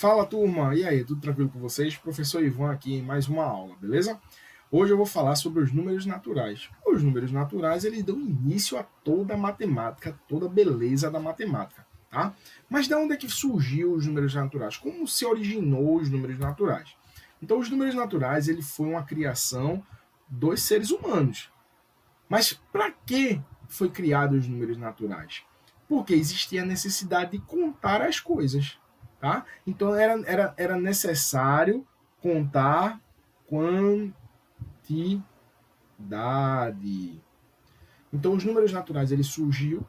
Fala, turma! E aí, tudo tranquilo com vocês? Professor Ivan aqui em mais uma aula, beleza? Hoje eu vou falar sobre os números naturais. Os números naturais, eles dão início a toda a matemática, toda a beleza da matemática, tá? Mas de onde é que surgiu os números naturais? Como se originou os números naturais? Então, os números naturais, ele foi uma criação dos seres humanos. Mas para que foi criado os números naturais? Porque existia a necessidade de contar as coisas. Tá? Então era necessário contar quantidade. Então os números naturais ele surgiu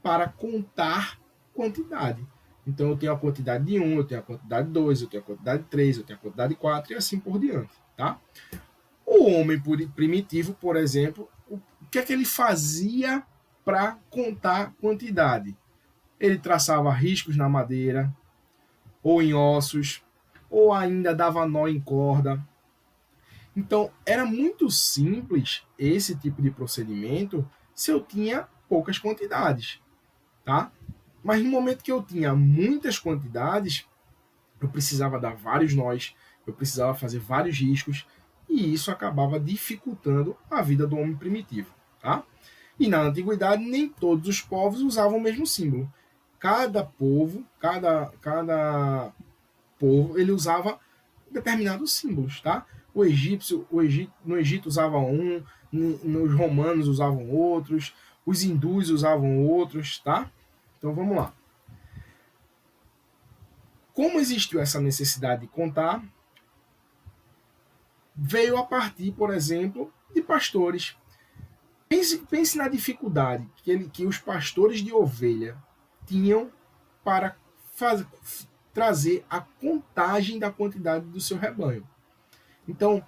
para contar quantidade. Então eu tenho a quantidade de 1, eu tenho a quantidade de 2, eu tenho a quantidade de 3, eu tenho a quantidade de 4 e assim por diante. Tá? O homem primitivo, por exemplo, o que é que ele fazia para contar quantidade? Ele traçava riscos na madeira, ou em ossos, ou ainda dava nó em corda. Então, era muito simples esse tipo de procedimento se eu tinha poucas quantidades, tá? Mas no momento que eu tinha muitas quantidades, eu precisava dar vários nós, eu precisava fazer vários riscos, e isso acabava dificultando a vida do homem primitivo, tá? E na antiguidade, nem todos os povos usavam o mesmo símbolo. Cada povo, cada povo, ele usava determinados símbolos, tá? No Egito usava um, nos romanos usavam outros, os hindus usavam outros, tá? Então vamos lá. Como existiu essa necessidade de contar, veio a partir, por exemplo, de pastores. Pense na dificuldade que os pastores de ovelha tinham para trazer a contagem da quantidade do seu rebanho. Então,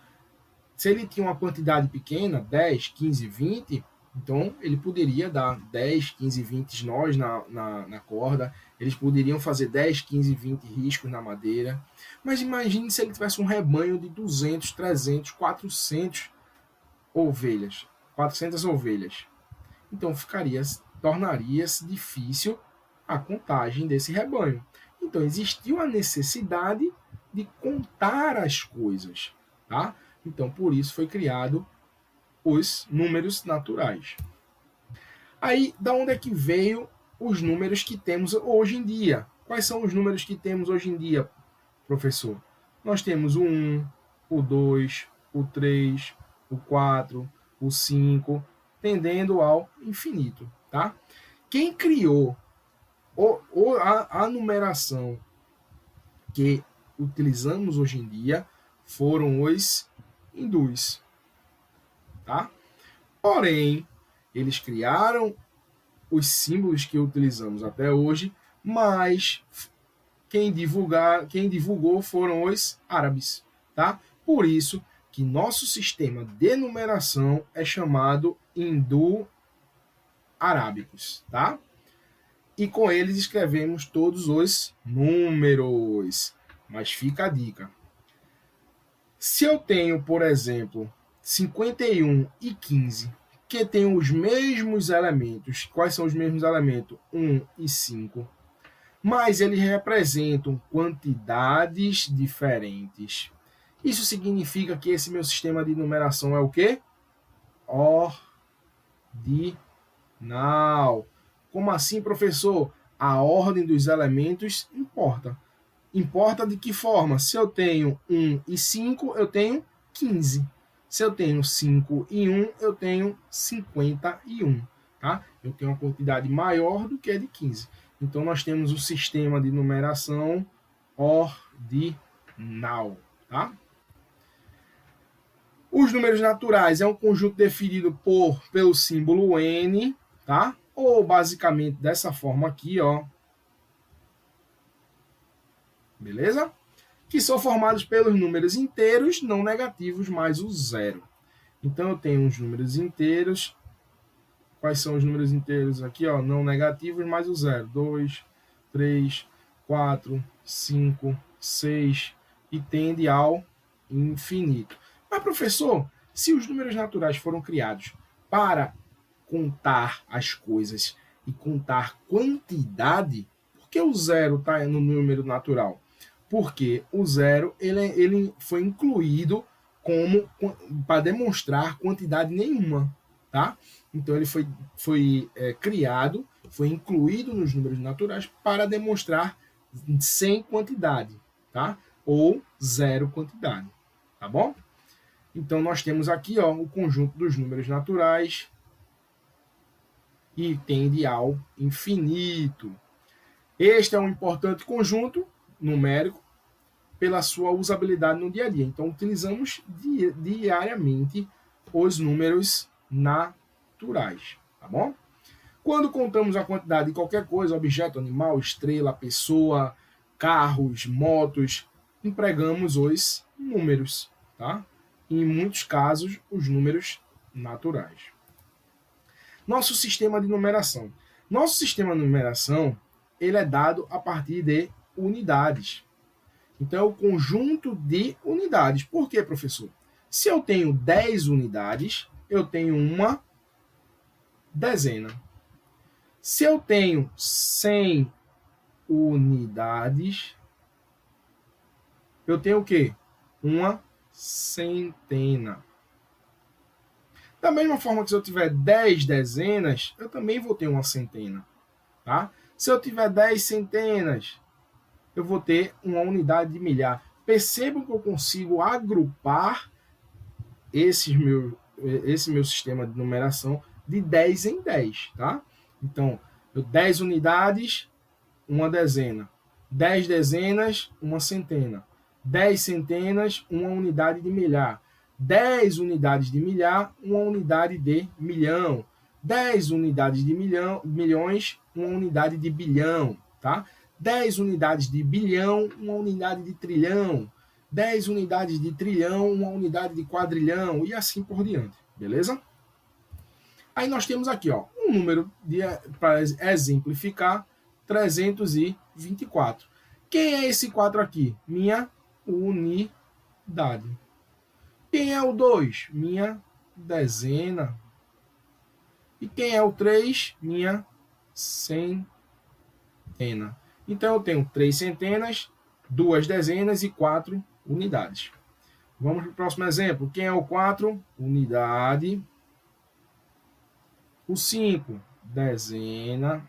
se ele tinha uma quantidade pequena, 10, 15, 20, então ele poderia dar 10, 15, 20 nós na corda, eles poderiam fazer 10, 15, 20 riscos na madeira. Mas imagine se ele tivesse um rebanho de 200, 300, 400 ovelhas. 400 ovelhas. Então tornaria-se difícil a contagem desse rebanho. Então existiu a necessidade de contar as coisas, tá? Então por isso foi criado os números naturais. Aí, da onde é que veio os números que temos hoje em dia? Quais são os números que temos hoje em dia, professor? Nós temos o 1, o 2, o 3, o 4, o 5, tendendo ao infinito, tá? Quem criou a numeração que utilizamos hoje em dia foram os hindus, tá? Porém, eles criaram os símbolos que utilizamos até hoje, mas quem divulgou foram os árabes, tá? Por isso que nosso sistema de numeração é chamado hindu-arábicos, tá? E com eles escrevemos todos os números. Mas fica a dica. Se eu tenho, por exemplo, 51 e 15, que têm os mesmos elementos, quais são os mesmos elementos? 1 e 5, mas eles representam quantidades diferentes. Isso significa que esse meu sistema de numeração é o quê? Ordinal. Como assim, professor? A ordem dos elementos importa. Importa de que forma? Se eu tenho 1 e 5, eu tenho 15. Se eu tenho 5 e 1, eu tenho 51. Tá? Eu tenho uma quantidade maior do que a de 15. Então, nós temos o sistema de numeração ordinal. Tá? Os números naturais é um conjunto definido pelo símbolo N, tá? Ou basicamente dessa forma aqui, ó. Beleza? Que são formados pelos números inteiros não negativos mais o zero. Então eu tenho os números inteiros. Quais são os números inteiros aqui, ó? Não negativos mais o zero. 2, 3, 4, 5, 6 e tende ao infinito. Mas, professor, se os números naturais foram criados para contar as coisas e contar quantidade, por que o zero está no número natural? Porque o zero ele foi incluído como para demonstrar quantidade nenhuma, tá? Então ele foi criado, foi incluído nos números naturais para demonstrar sem quantidade, tá? Ou zero quantidade, tá bom? Então nós temos aqui, ó, o conjunto dos números naturais e tende ao infinito. Este é um importante conjunto numérico pela sua usabilidade no dia a dia. Então, utilizamos diariamente os números naturais, tá bom? Quando contamos a quantidade de qualquer coisa, objeto, animal, estrela, pessoa, carros, motos, empregamos os números, tá? E, em muitos casos, os números naturais. Nosso sistema de numeração. Nosso sistema de numeração, ele é dado a partir de unidades. Então, é o conjunto de unidades. Por quê, professor? Se eu tenho 10 unidades, eu tenho uma dezena. Se eu tenho 100 unidades, eu tenho o quê? Uma centena. Da mesma forma que se eu tiver 10 dezenas, eu também vou ter uma centena. Tá? Se eu tiver 10 centenas, eu vou ter uma unidade de milhar. Percebam que eu consigo agrupar esse meu sistema de numeração de 10 em 10. Tá? Então, 10 unidades, uma dezena. 10 dezenas, uma centena. 10 centenas, uma unidade de milhar. 10 unidades de milhar, uma unidade de milhão. 10 unidades de milhões, uma unidade de bilhão. Tá? 10 unidades de bilhão, uma unidade de trilhão. 10 unidades de trilhão, uma unidade de quadrilhão, e assim por diante. Beleza? Aí nós temos aqui, ó, um número para exemplificar, 324. Quem é esse 4 aqui? Minha unidade. Quem é o 2? Minha dezena. E quem é o 3? Minha centena. Então eu tenho 3 centenas, 2 dezenas e 4 unidades. Vamos para o próximo exemplo. Quem é o 4? Unidade. O 5, dezena.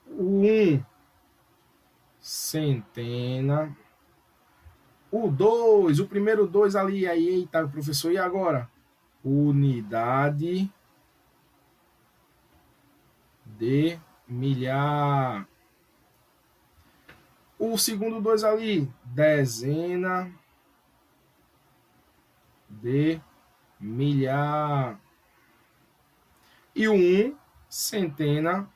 O 1, centena. O 2, o primeiro 2 ali, aí, eita, professor, e agora? Unidade de milhar. O segundo 2 ali, dezena de milhar. E o 1, centena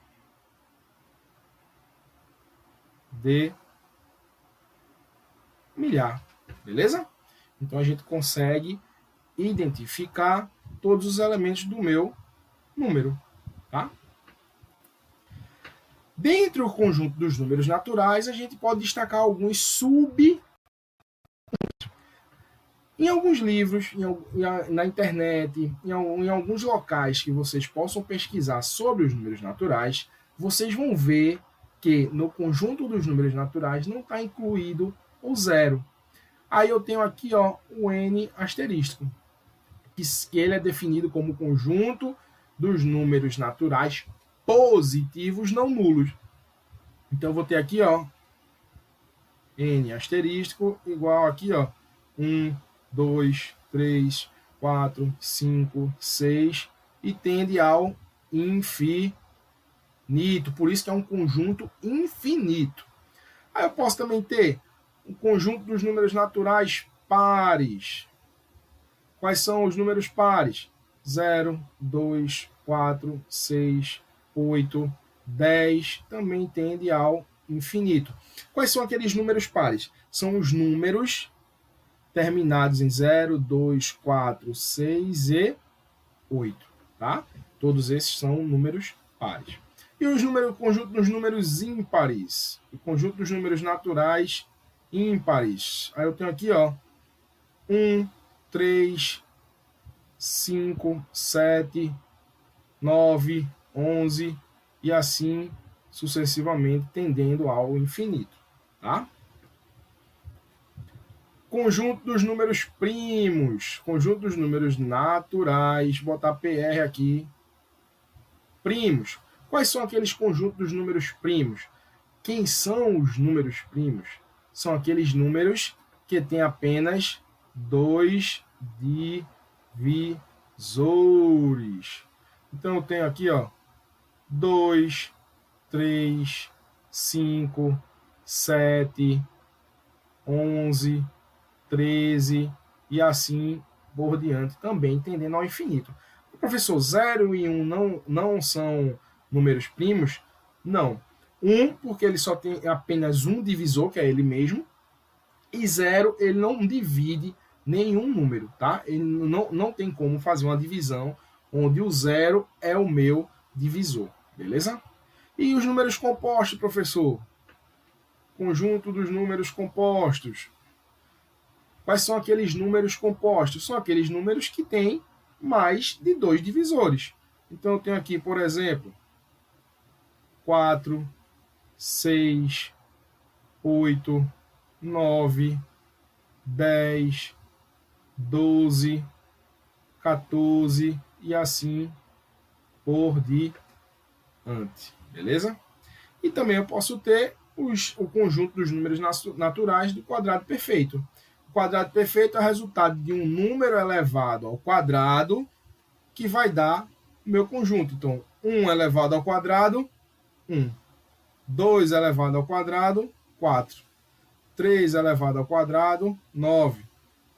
de milhar. Beleza? Então a gente consegue identificar todos os elementos do meu número. Tá? Dentro do conjunto dos números naturais, a gente pode destacar alguns sub. Em alguns livros, na internet, em alguns locais que vocês possam pesquisar sobre os números naturais, vocês vão ver que no conjunto dos números naturais não está incluído o zero. Aí eu tenho aqui, ó, o n asterístico, que ele é definido como conjunto dos números naturais positivos não nulos. Então eu vou ter aqui, ó, n asterístico igual aqui, ó, 1, 2, 3, 4, 5, 6 e tende ao infinito. Por isso que é um conjunto infinito. Aí eu posso também ter um conjunto dos números naturais pares. Quais são os números pares? 0, 2, 4, 6, 8, 10. Também tende ao infinito. Quais são aqueles números pares? São os números terminados em 0, 2, 4, 6 e 8. Tá? Todos esses são números pares. E o conjunto dos números ímpares? O conjunto dos números naturais ímpares. Aí eu tenho aqui, ó, 1, 3, 5, 7, 9, 11 e assim sucessivamente, tendendo ao infinito. tá? Conjunto dos números primos, conjunto dos números naturais, botar PR aqui, primos. Quais são aqueles conjuntos dos números primos? Quem são os números primos? São aqueles números que têm apenas 2 divisores. Então eu tenho aqui, ó, 2, 3, 5, 7, 11, 13 e assim por diante, também tendendo ao infinito. O professor, 0 e 1 não são números primos? Não. 1, porque ele só tem apenas um divisor, que é ele mesmo, e 0, ele não divide nenhum número, tá? Ele não tem como fazer uma divisão onde o 0 é o meu divisor, beleza? E os números compostos, professor? Conjunto dos números compostos. Quais são aqueles números compostos? São aqueles números que têm mais de 2 divisores. Então eu tenho aqui, por exemplo, 4, 6, 8, 9, 10, 12, 14 e assim por diante. Beleza? E também eu posso ter o conjunto dos números naturais do quadrado perfeito. O quadrado perfeito é o resultado de um número elevado ao quadrado que vai dar o meu conjunto. Então, 1 elevado ao quadrado, 1. 2 elevado ao quadrado, 4. 3 elevado ao quadrado, 9.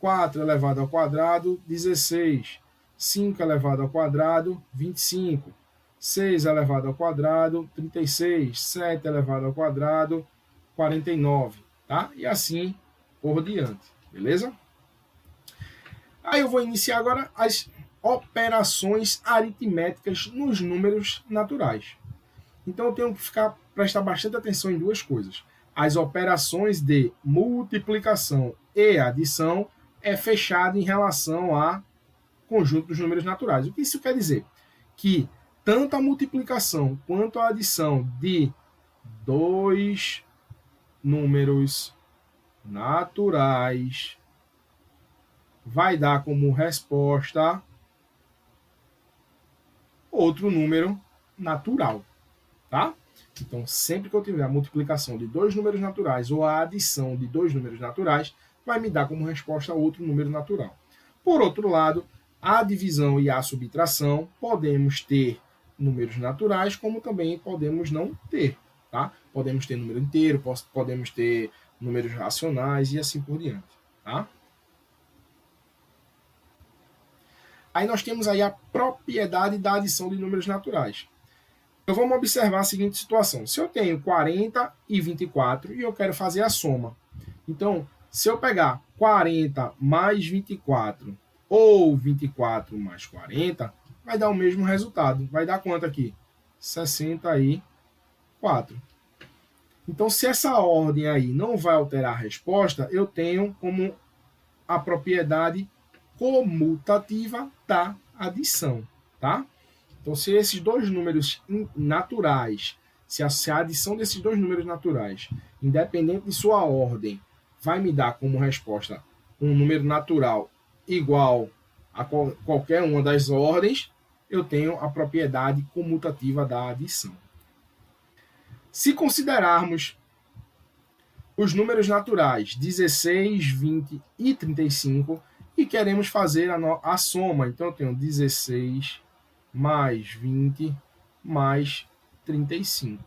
4 elevado ao quadrado, 16. 5 elevado ao quadrado, 25. 6 elevado ao quadrado, 36. 7 elevado ao quadrado, 49. Tá? E assim por diante. Beleza? Aí eu vou iniciar agora as operações aritméticas nos números naturais. Então eu tenho que prestar bastante atenção em duas coisas. As operações de multiplicação e adição é fechado em relação a conjunto dos números naturais. O que isso quer dizer? Que tanto a multiplicação quanto a adição de dois números naturais vai dar como resposta outro número natural, tá? Então, sempre que eu tiver a multiplicação de dois números naturais ou a adição de dois números naturais, vai me dar como resposta outro número natural. Por outro lado, a divisão e a subtração, podemos ter números naturais, como também podemos não ter, tá? Podemos ter número inteiro, podemos ter números racionais e assim por diante, tá? Aí nós temos aí a propriedade da adição de números naturais. Então vamos observar a seguinte situação. Se eu tenho 40 e 24 e eu quero fazer a soma. Então, se eu pegar 40 mais 24 ou 24 mais 40, vai dar o mesmo resultado. Vai dar quanto aqui? 64. Então, se essa ordem aí não vai alterar a resposta, eu tenho como a propriedade comutativa da adição, tá? Então, se esses dois números naturais, se a adição desses dois números naturais, independente de sua ordem, vai me dar como resposta um número natural igual a qualquer uma das ordens, eu tenho a propriedade comutativa da adição. Se considerarmos os números naturais 16, 20 e 35 e queremos fazer a soma, então eu tenho 16 mais 20 mais 35.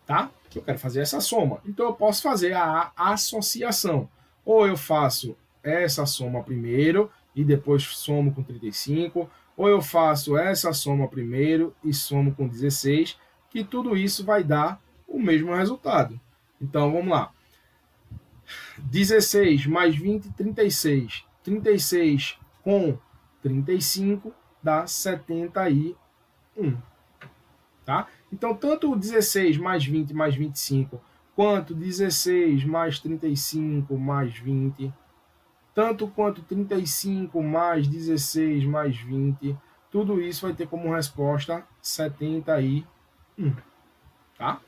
Tá? Eu quero fazer essa soma. Então eu posso fazer a associação. Ou eu faço essa soma primeiro e depois somo com 35, ou eu faço essa soma primeiro e somo com 16, que tudo isso vai dar o mesmo resultado. Então vamos lá. 16 mais 20, 36. 36 com 35 dá 71. Tá? Então, tanto o 16 mais 20 mais 25, quanto 16 mais 35 mais 20, tanto quanto 35 mais 16 mais 20, tudo isso vai ter como resposta 71. Tá?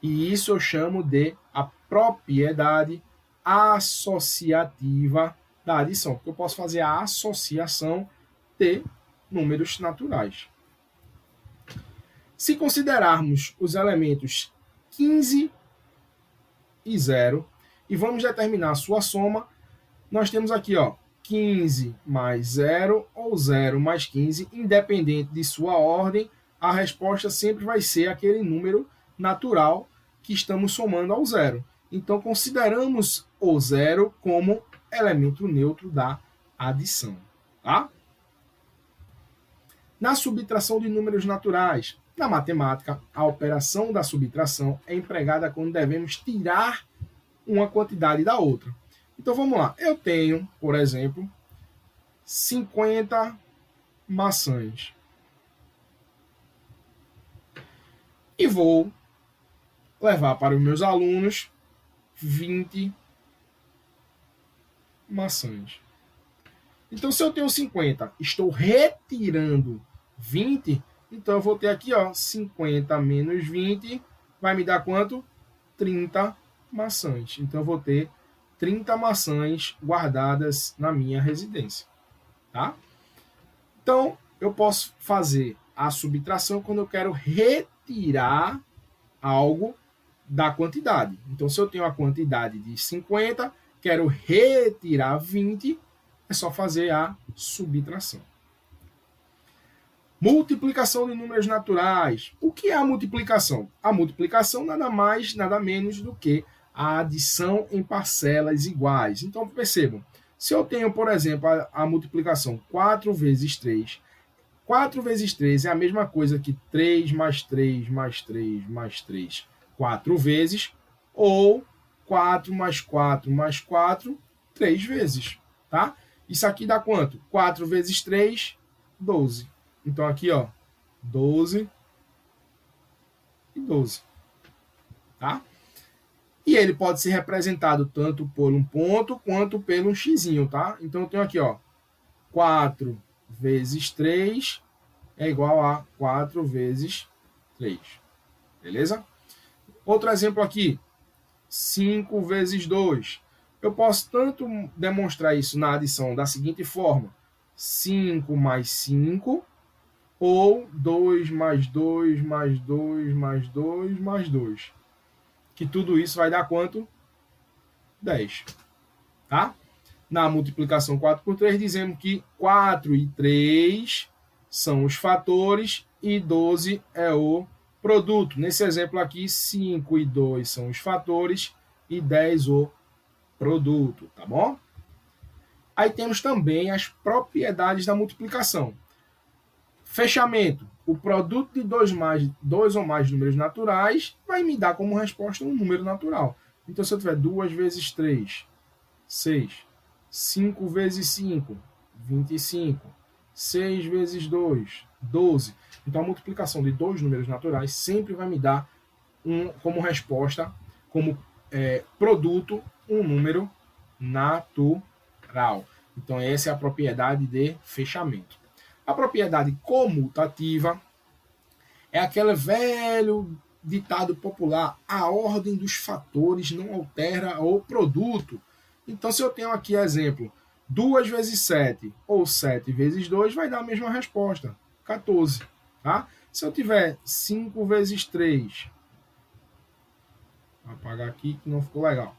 E isso eu chamo de a propriedade associativa da adição, porque eu posso fazer a associação de números naturais. Se considerarmos os elementos 15 e 0 e vamos determinar a sua soma, nós temos aqui, ó, 15 mais 0 ou 0 mais 15, independente de sua ordem, a resposta sempre vai ser aquele número natural que estamos somando ao zero. Então, consideramos o zero como elemento neutro da adição. Tá? Na subtração de números naturais, na matemática, a operação da subtração é empregada quando devemos tirar uma quantidade da outra. Então, vamos lá. Eu tenho, por exemplo, 50 maçãs. E vou levar para os meus alunos 20 maçãs. Então, se eu tenho 50, estou retirando 20, então eu vou ter aqui, ó, 50 menos 20, vai me dar quanto? 30 maçãs. Então, eu vou ter 30 maçãs guardadas na minha residência. Tá? Então, eu posso fazer a subtração quando eu quero retirar algo da quantidade. Então, se eu tenho a quantidade de 50, quero retirar 20, é só fazer a subtração. Multiplicação de números naturais. O que é a multiplicação? A multiplicação nada mais, nada menos do que a adição em parcelas iguais. Então, percebam, se eu tenho, por exemplo, a multiplicação 4 vezes 3, 4 vezes 3 é a mesma coisa que 3 mais 3 mais 3 mais 3, 4 vezes, ou 4 mais 4 mais 4, 3 vezes, tá? Isso aqui dá quanto? 4 vezes 3, 12. Então, aqui, ó, 12 e 12, tá? E ele pode ser representado tanto por um ponto quanto pelo um xizinho, tá? Então, eu tenho aqui, ó, 4 vezes 3 é igual a 4 vezes 3. Beleza? Outro exemplo aqui, 5 vezes 2. Eu posso tanto demonstrar isso na adição da seguinte forma, 5 mais 5, ou 2 mais 2 mais 2 mais 2 mais 2. Que tudo isso vai dar quanto? 10. Tá? Na multiplicação 4 por 3, dizemos que 4 e 3 são os fatores e 12 é o produto. Nesse exemplo aqui, 5 e 2 são os fatores e 10 o produto, tá bom? Aí temos também as propriedades da multiplicação. Fechamento. O produto de dois ou mais números naturais vai me dar como resposta um número natural. Então, se eu tiver 2 vezes 3, 6. 5 vezes 5, 25. 6 vezes 2, 12. Então, a multiplicação de dois números naturais sempre vai me dar como resposta, como produto, um número natural. Então, essa é a propriedade de fechamento. A propriedade comutativa é aquele velho ditado popular: a ordem dos fatores não altera o produto. Então, se eu tenho aqui exemplo, 2 vezes 7 ou 7 vezes 2 vai dar a mesma resposta, 14. Tá? Se eu tiver 5 vezes 3, vou apagar aqui que não ficou legal,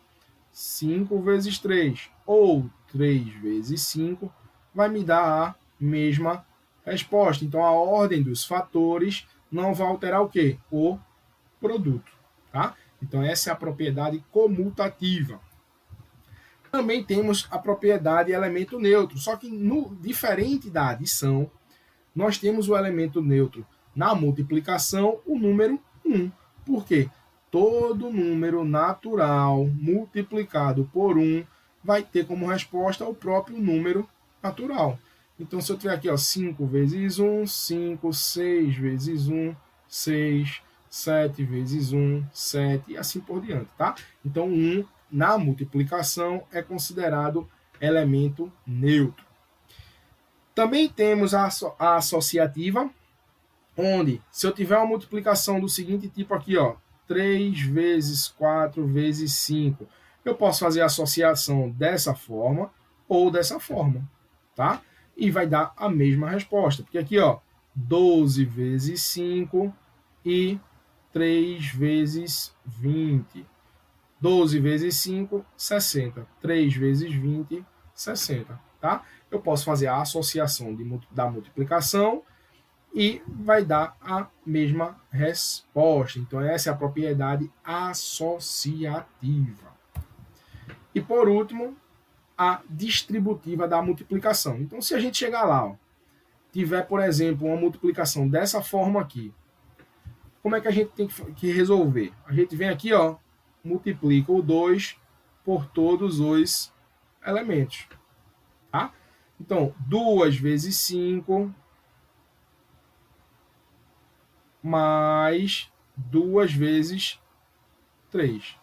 5 vezes 3 ou 3 vezes 5 vai me dar a mesma resposta. Então, a ordem dos fatores não vai alterar o quê? O produto. Tá? Então, essa é a propriedade comutativa. Também temos a propriedade elemento neutro, só que diferente da adição, nós temos o elemento neutro na multiplicação, o número 1. Por quê? Todo número natural multiplicado por 1 vai ter como resposta o próprio número natural. Então, se eu tiver aqui, ó, 5 vezes 1, 5, 6 vezes 1, 6, 7 vezes 1, 7, e assim por diante, tá? Então, 1 na multiplicação é considerado elemento neutro. Também temos a associativa, onde, se eu tiver uma multiplicação do seguinte tipo aqui, ó, 3 vezes 4 vezes 5. Eu posso fazer a associação dessa forma ou dessa forma, tá? E vai dar a mesma resposta. Porque aqui, ó, 12 vezes 5 e 3 vezes 20. 12 vezes 5, 60. 3 vezes 20, 60, tá? Eu posso fazer a associação da multiplicação e vai dar a mesma resposta. Então, essa é a propriedade associativa. E, por último, a distributiva da multiplicação. Então, se a gente chegar lá, ó, tiver, por exemplo, uma multiplicação dessa forma aqui, como é que a gente tem que resolver? A gente vem aqui, ó, multiplica o 2 por todos os elementos. Tá? Então, 2 vezes 5 mais 2 vezes 3.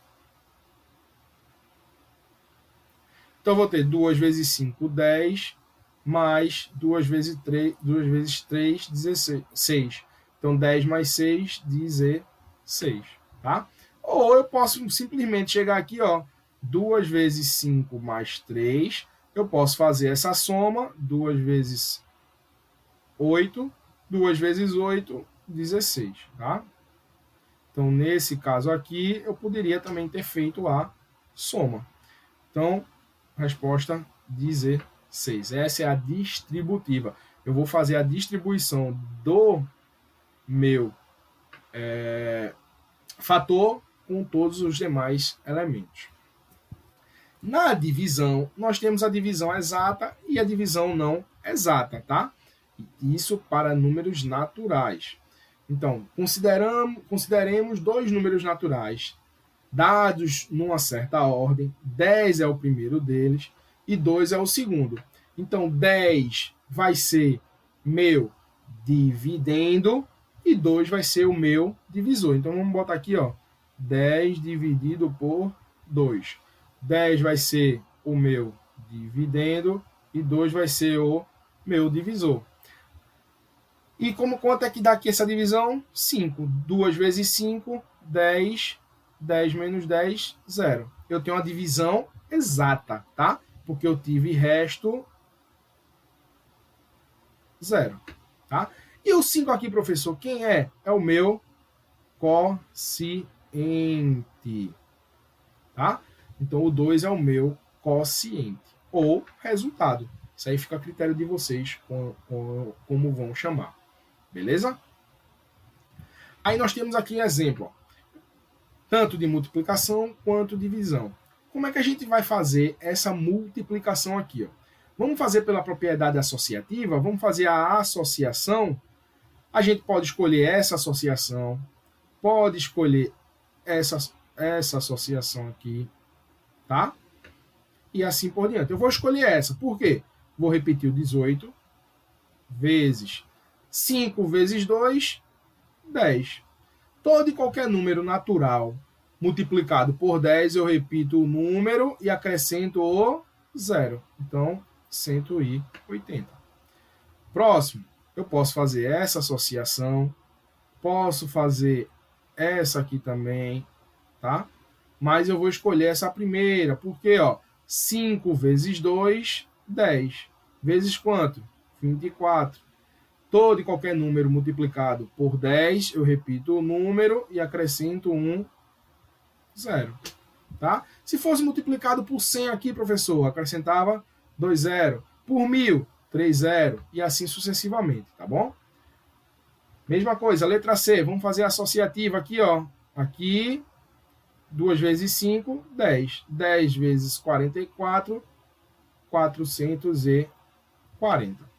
Então, eu vou ter 2 vezes 5, 10, mais 2 vezes 3, 16. Então, 10 mais 6, 16. Tá? Ou eu posso simplesmente chegar aqui, ó, 2 vezes 5 mais 3. Eu posso fazer essa soma, 2 vezes 8, 2 vezes 8, 16. Tá? Então, nesse caso aqui, eu poderia também ter feito a soma. Então, resposta 16. Essa é a distributiva. Eu vou fazer a distribuição do meu fator com todos os demais elementos. Na divisão, nós temos a divisão exata e a divisão não exata, tá? Isso para números naturais. Então, consideremos dois números naturais, dados numa certa ordem. 10 é o primeiro deles e 2 é o segundo. Então, 10 vai ser meu dividendo e 2 vai ser o meu divisor. Então, vamos botar aqui, ó, 10 dividido por 2. 10 vai ser o meu dividendo e 2 vai ser o meu divisor. E quanto é que dá aqui essa divisão? 5. 2 vezes 5, 10. 10 menos 10, 0. Eu tenho uma divisão exata, tá? Porque eu tive resto 0, tá? E o 5 aqui, professor, quem é? É o meu quociente, tá? Então, o 2 é o meu quociente, ou resultado. Isso aí fica a critério de vocês, como vão chamar. Beleza? Aí nós temos aqui um exemplo, ó, tanto de multiplicação quanto divisão. Como é que a gente vai fazer essa multiplicação aqui? Ó? Vamos fazer pela propriedade associativa? Vamos fazer a associação? A gente pode escolher essa associação, pode escolher essa associação aqui, tá? E assim por diante. Eu vou escolher essa. Por quê? Vou repetir o 18 vezes 5 vezes 2, 10. Todo e qualquer número natural multiplicado por 10, eu repito o número e acrescento o 0. Então, 180. Próximo, eu posso fazer essa associação, posso fazer essa aqui também, tá? Mas eu vou escolher essa primeira, porque, ó, 5 vezes 2, 10. Vezes quanto? 24. Todo e qualquer número multiplicado por 10, eu repito o número e acrescento um 0. Tá? Se fosse multiplicado por 100 aqui, professor, acrescentava 2 0. Por 1000, 3 0. E assim sucessivamente, tá bom? Mesma coisa, letra C. Vamos fazer a associativa aqui, ó. Aqui, 2 vezes 5, 10. 10 vezes 44, 440.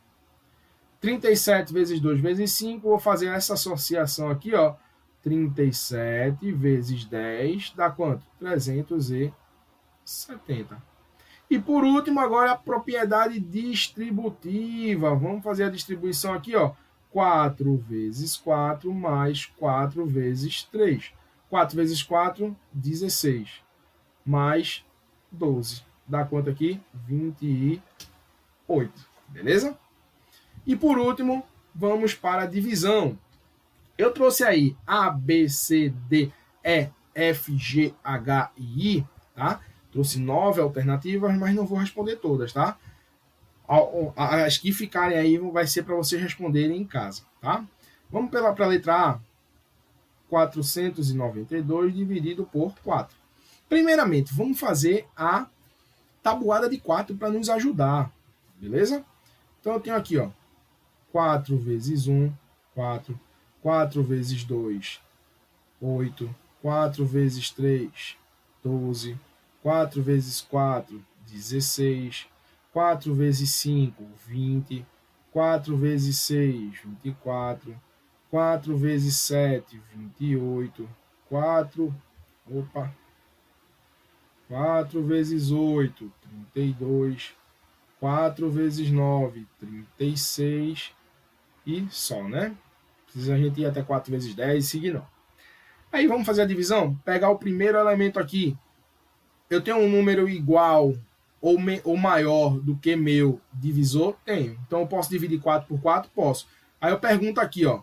37 vezes 2 vezes 5, vou fazer essa associação aqui, ó. 37 vezes 10 dá quanto? 370. E por último, agora a propriedade distributiva. Vamos fazer a distribuição aqui, ó. 4 vezes 4 mais 4 vezes 3. 4 vezes 4, 16. Mais 12. Dá quanto aqui? 28. Beleza? E por último, vamos para a divisão. Eu trouxe aí A, B, C, D, E, F, G, H e I, tá? Trouxe 9 alternativas, mas não vou responder todas, tá? As que ficarem aí vai ser para vocês responderem em casa, tá? Vamos para a letra A. 492 dividido por 4. Primeiramente, vamos fazer a tabuada de 4 para nos ajudar, beleza? Então eu tenho aqui, ó, 4 vezes 1, 4. 4 vezes 2, 8. 4 vezes 3, 12. 4 vezes 4, 16. 4 vezes 5, 20. 4 vezes 6, 24. 4 vezes 7, 28. 4 vezes 8, 32. 4 vezes 9, 36. E só, né? Precisa a gente ir até 4 vezes 10 e seguir não. Aí vamos fazer a divisão? Pegar o primeiro elemento aqui. Eu tenho um número igual ou maior do que meu divisor? Tenho. Então eu posso dividir 4 por 4? Posso. Aí eu pergunto aqui, ó.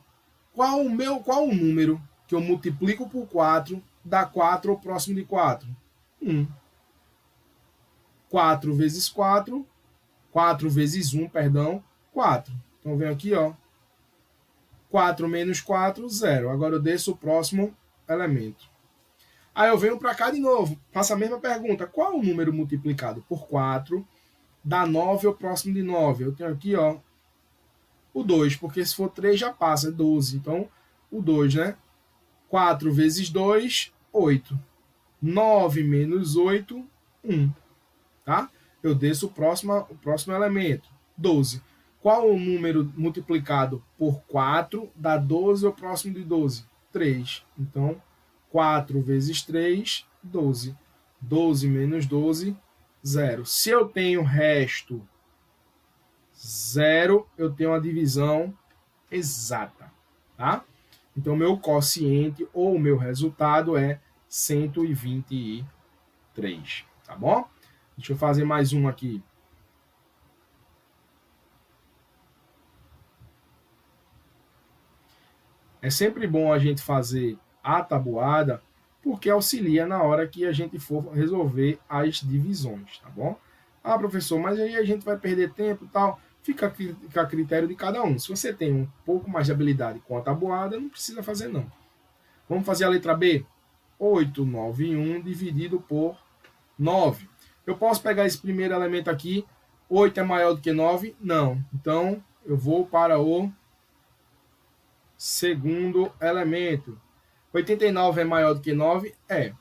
Qual o número que eu multiplico por 4 dá 4 ou próximo de 4? 1. 4 vezes 4. 4 vezes 1, perdão, 4. Então vem aqui, ó. 4 menos 4, 0. Agora eu desço o próximo elemento. Aí eu venho para cá de novo, faço a mesma pergunta. Qual o número multiplicado por 4 dá 9 ou próximo de 9? Eu tenho aqui, ó, o 2, porque se for 3 já passa, é 12. Então, o 2, né? 4 vezes 2, 8. 9 menos 8, 1. Tá? Eu desço o próximo elemento, 12. Qual o número multiplicado por 4 dá 12 ou próximo de 12? 3. Então, 4 vezes 3, 12. 12 menos 12, 0. Se eu tenho resto 0, eu tenho a divisão exata, tá? Então, meu quociente ou meu resultado é 123, tá bom? Deixa eu fazer mais um aqui. É sempre bom a gente fazer a tabuada, porque auxilia na hora que a gente for resolver as divisões, tá bom? Ah, professor, mas aí a gente vai perder tempo e tal. Fica a critério de cada um. Se você tem um pouco mais de habilidade com a tabuada, não precisa fazer não. Vamos fazer a letra B? 891 dividido por 9. Eu posso pegar esse primeiro elemento aqui. 8 é maior do que 9? Não. Então, eu vou para o segundo elemento. 89 é maior do que 9? É.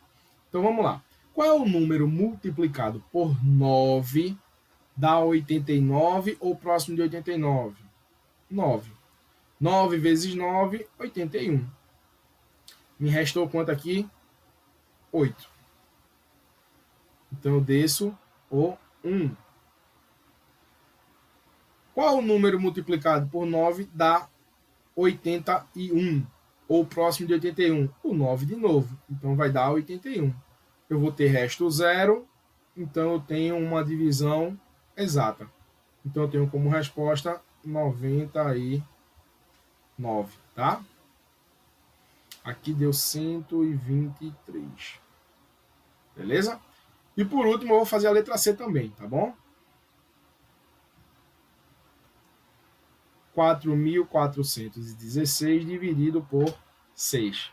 Então, vamos lá. Qual é o número multiplicado por 9 dá 89 ou próximo de 89? 9. 9 vezes 9, 81. Me restou quanto aqui? 8. Então, eu desço o 1. Qual o número multiplicado por 9 dá 81? Ou próximo de 81? O 9 de novo. Então, vai dar 81. Eu vou ter resto 0. Então, eu tenho uma divisão exata. Então, eu tenho como resposta 99, tá? Aqui deu 123. Beleza? E por último, eu vou fazer a letra C também, tá bom? 4.416 dividido por 6.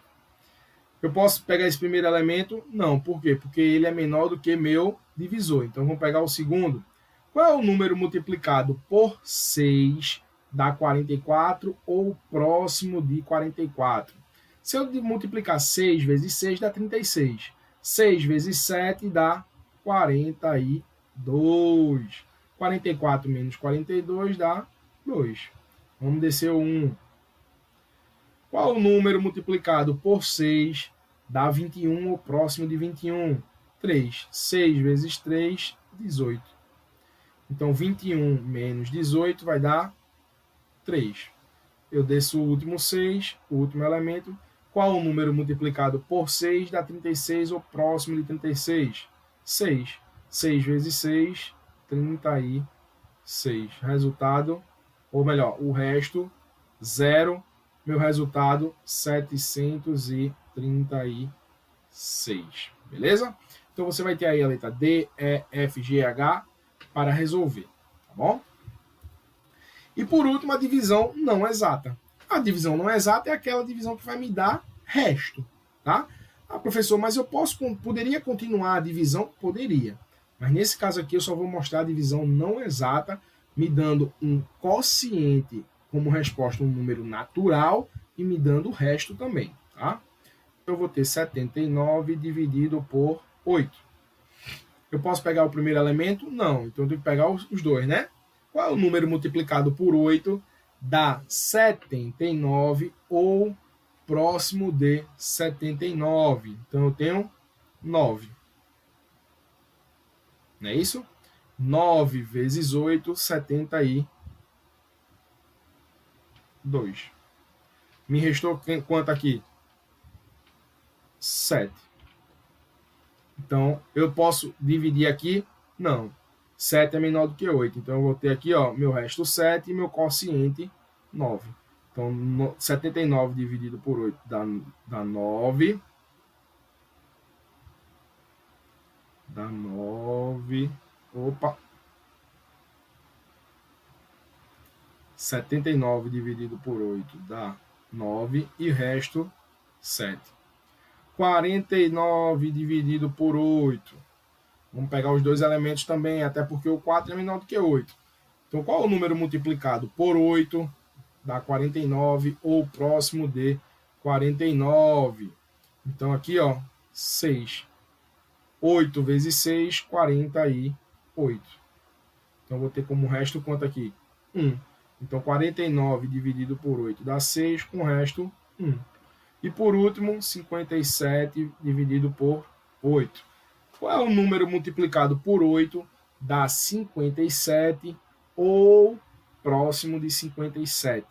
Eu posso pegar esse primeiro elemento? Não. Por quê? Porque ele é menor do que meu divisor. Então, vamos pegar o segundo. Qual é o número multiplicado por 6 dá 44 ou próximo de 44? Se eu multiplicar 6 vezes 6 dá 36. 6 vezes 7 dá 42. 44 menos 42 dá 2. Vamos descer o 1. Qual o número multiplicado por 6 dá 21 ou próximo de 21? 3. 6 vezes 3, 18. Então, 21 menos 18 vai dar 3. Eu desço o último 6, o último elemento. Qual o número multiplicado por 6 dá 36 ou próximo de 36? 6. 6 vezes 6, 36. Resultado, ou melhor, o resto, 0. Meu resultado, 736. 6. Beleza? Então você vai ter aí a letra D, E, F, G, H para resolver. Tá bom? E por último, a divisão não exata. A divisão não exata é aquela divisão que vai me dar resto. Tá? Ah, professor, mas eu poderia continuar a divisão? Poderia. Mas nesse caso aqui eu só vou mostrar a divisão não exata, me dando um quociente como resposta, um número natural, e me dando o resto também. Tá? Eu vou ter 79 dividido por 8. Eu posso pegar o primeiro elemento? Não. Então eu tenho que pegar os dois, né? Qual é o número multiplicado por 8? Dá 79 ou próximo de 79. Então eu tenho 9. Não é isso? 9 vezes 8, 72. Me restou quanto aqui? 7. Então, eu posso dividir aqui? Não. 7 é menor do que 8. Então, eu vou ter aqui, ó, meu resto 7 e meu quociente 9. Então, 79 dividido por 8 dá 9. Dá 9. Opa. 79 dividido por 8 dá 9. E o resto, 7. 49 dividido por 8. Vamos pegar os dois elementos também, até porque o 4 é menor do que 8. Então, qual é o número multiplicado por 8? Dá 49 ou próximo de 49. Então, aqui, ó, 6. 8 vezes 6, 48. Então, vou ter como resto quanto aqui? 1. Então, 49 dividido por 8 dá 6, com o resto, 1. E por último, 57 dividido por 8. Qual é o número multiplicado por 8? Dá 57 ou próximo de 57.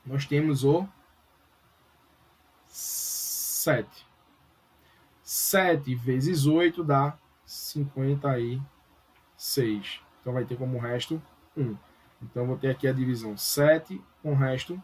Nós temos o 7. 7 vezes 8 dá 56. Então vai ter como resto 1. Então eu vou ter aqui a divisão 7 com o resto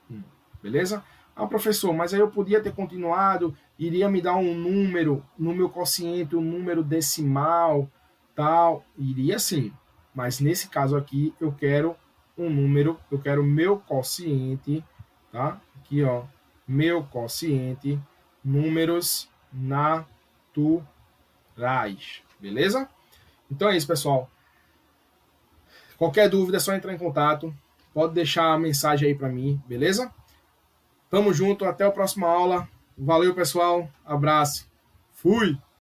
1. Beleza? Ah, professor, mas aí eu podia ter continuado, iria me dar um número no meu quociente, um número decimal, tal. Iria sim. Mas nesse caso aqui, eu quero um número, eu quero meu quociente, tá? Aqui, ó, meu quociente, números naturais. Beleza? Então é isso, pessoal. Qualquer dúvida é só entrar em contato. Pode deixar a mensagem aí para mim, beleza? Tamo junto, até a próxima aula. Valeu, pessoal. Abraço. Fui!